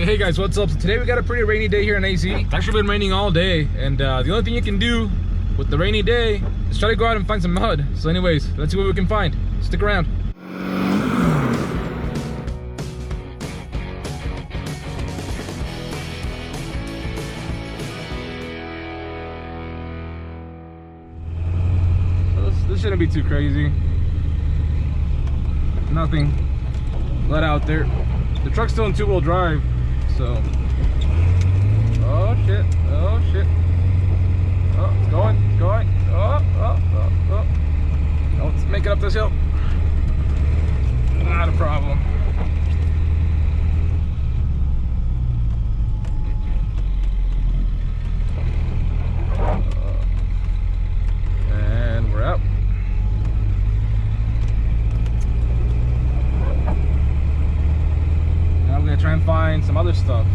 Hey guys, what's up? So today we got a pretty rainy day here in AC. It's actually been raining all day, and the only thing you can do with the rainy day is try to go out and find some mud. So anyways, let's see what we can find. Stick around. This shouldn't be too crazy. Nothing let out there. The truck's still in two-wheel drive, so. Oh shit! Oh shit! Oh, it's going! It's going! Oh! Oh! Oh! Oh! Oh, let's make it up this hill. Not a problem. And we're out. I'm gonna try and find some other stuff.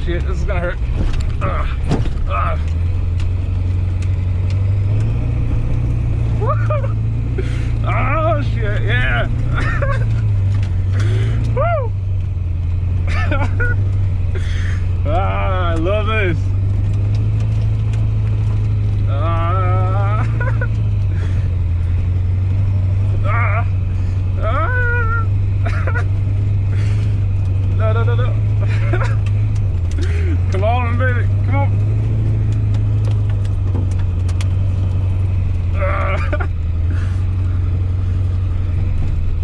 Shit, this is gonna hurt. Oh shit, yeah. Woo. I love this. No. Come on, baby, come on.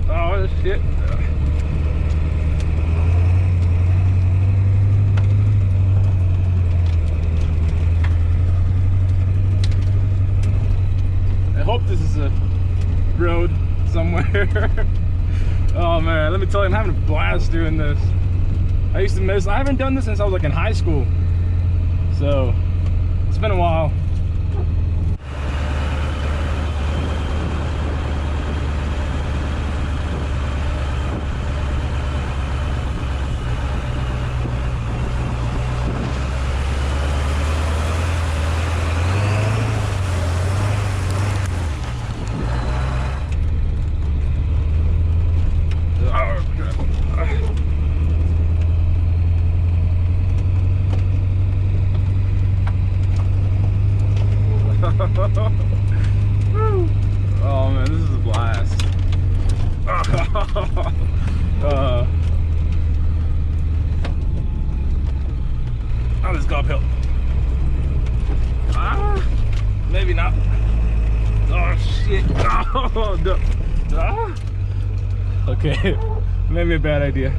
Oh, shit. I hope this is a road somewhere. Oh man, let me tell you, I'm having a blast doing this. I used to miss, I haven't done this since I was like in high school. So, it's been a while. Oh man, this is a blast. Oh, let's go uphill. Maybe not. Oh shit. Oh, no. Okay, maybe a bad idea.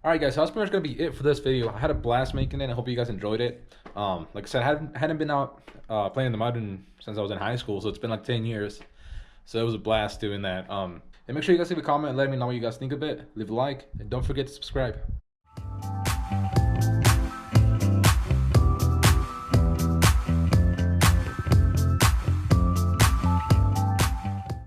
Alright guys, so that's pretty much gonna be it for this video. I had a blast making it. I hope you guys enjoyed it. Like I said, I hadn't been out playing in the mud since I was in high school, so it's been like 10 years. So it was a blast doing that. And make sure you guys leave a comment and let me know what you guys think of it. Leave a like, and don't forget to subscribe.